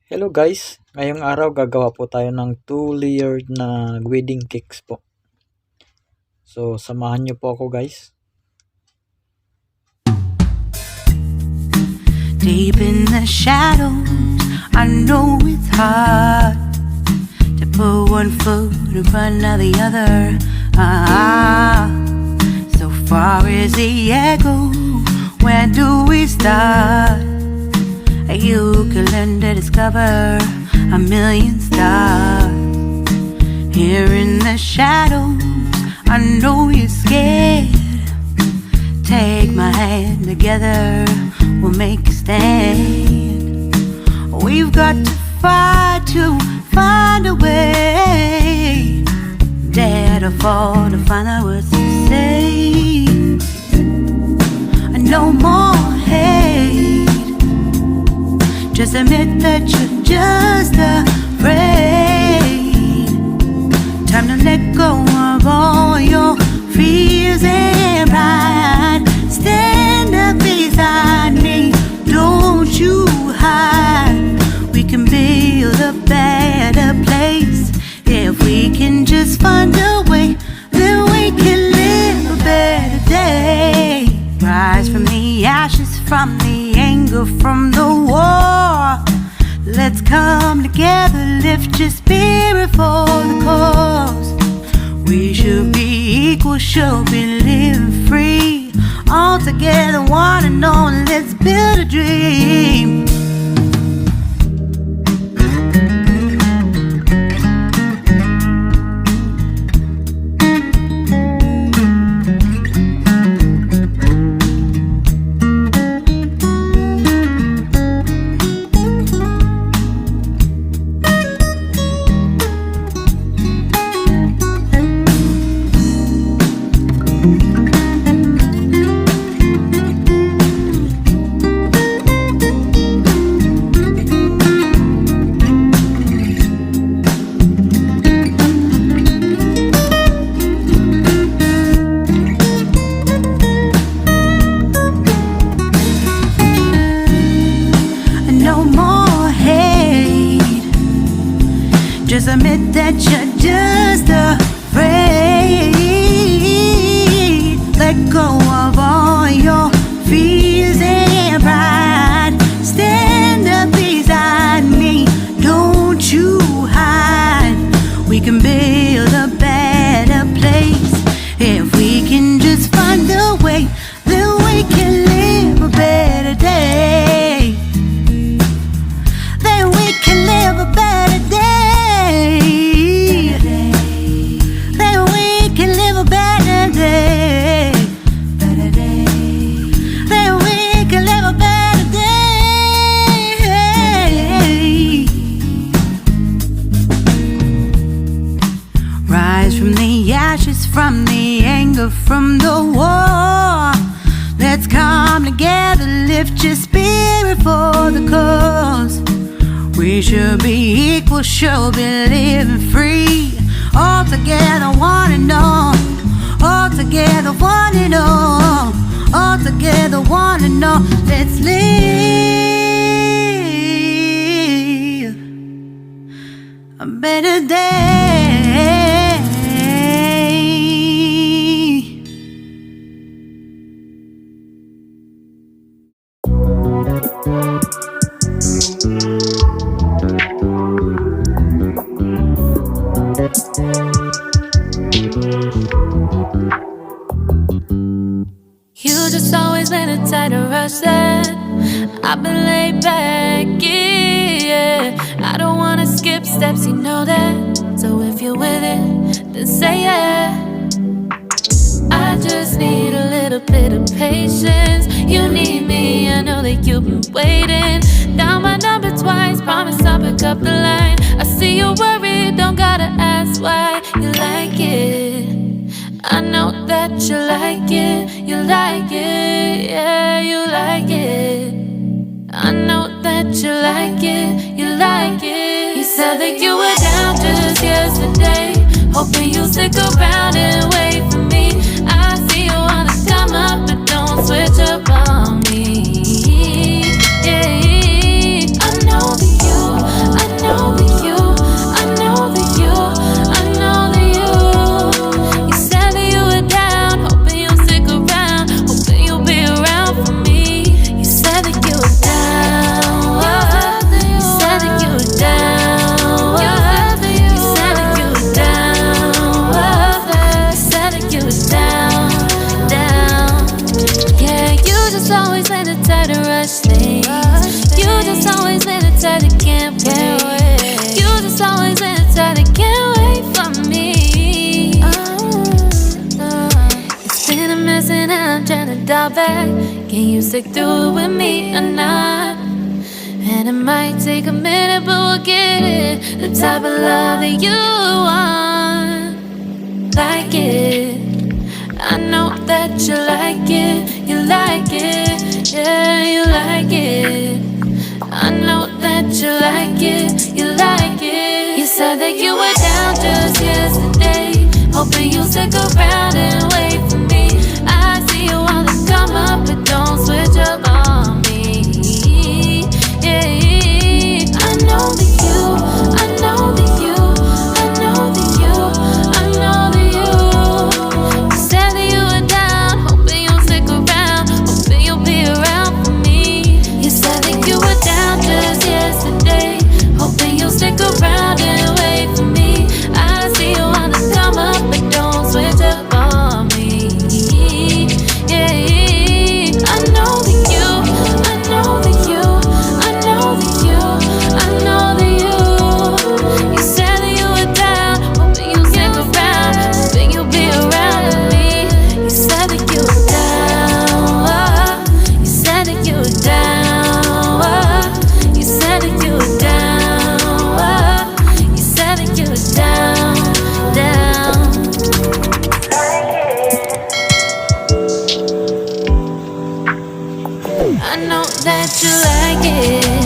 Hello guys, ngayong araw gagawa po tayo ng 2-layered na wedding cakes po. So samahan niyo po ako guys. Deep in the shadows, I know it's hard to put one foot in front of the other. So far as the echo, where do we start? You can learn to discover a million stars. Here in the shadows, I know you're scared. Take my hand, together we'll make a stand. We've got to fight to find a way. Dare to fall to find out what to say. No more hate. Just admit that you're just afraid. Time to let go of all your fears and pride. Stand up beside me, don't you hide. We can build a better place. If we can just find a way, then we can live a better day. Rise from the ashes, from the anger, from the war. Let's come together, lift your spirit for the cause. We should be equal, should be living free. All together, one and all, let's build a dream. Just admit that you're just afraid. Let go of all your fears and pride. Stand up beside me, don't you hide. We can build a better place. If we can just find a way, then we can live a better day. Then we can live a better day. Then we can live a better day. Better day. Then we can live a better day. Rise from the ashes, from the anger, from the war. Let's come together, lift your spirit for the cause. We should be equal, should be living free. All together, one and all. All together, one and all. All together, one and all. Let's live a better day. You just always been a tighter rush that I've been laid back, yeah. I don't wanna skip steps, you know that. So if you're with it, then say yeah. I just need a little bit of patience. You need me, I know that you've been waiting. Down my number twice, promise I'll pick up the line. I see you worried, don't gotta ask why. You like it, I know that you like it. You like it, yeah, you like it. I know that you like it, you like it. You said that you were down just yesterday, hoping you'll stick around and wait for me. I see you wanna come up, but don't switch up on me. Yeah, I know that you type to rush things. You just always been the type that can't wait. You just always been the type that can't wait for me. It's been a mess and I'm trying to dial back. Can you stick through it with me or not? And it might take a minute, but we'll get it. The type of love that you want, like it. I know that you like it, you like it, yeah, you like it. I know that you like it, you like it. You said that you were down just yesterday, hoping you'll stick around and wait for me. I see you wanna come up, but don't switch up on me. Yeah, I know that you, I know that you, I know that you, I know that you. You said that you were down, hoping you'll stick around, hoping you'll be around for me. You said that you were down just yesterday, hoping you'll stick around and wait for me. I see you wanna come up, but don't switch up on me. Yeah, I know that you, I know that you, I know that you, I know that you. You said that you were down, hoping you'll stick around, hoping you'll be around with me. You said that you were down, you said that you were down, you said that you were down, you said that you were down, down. I know that you like it.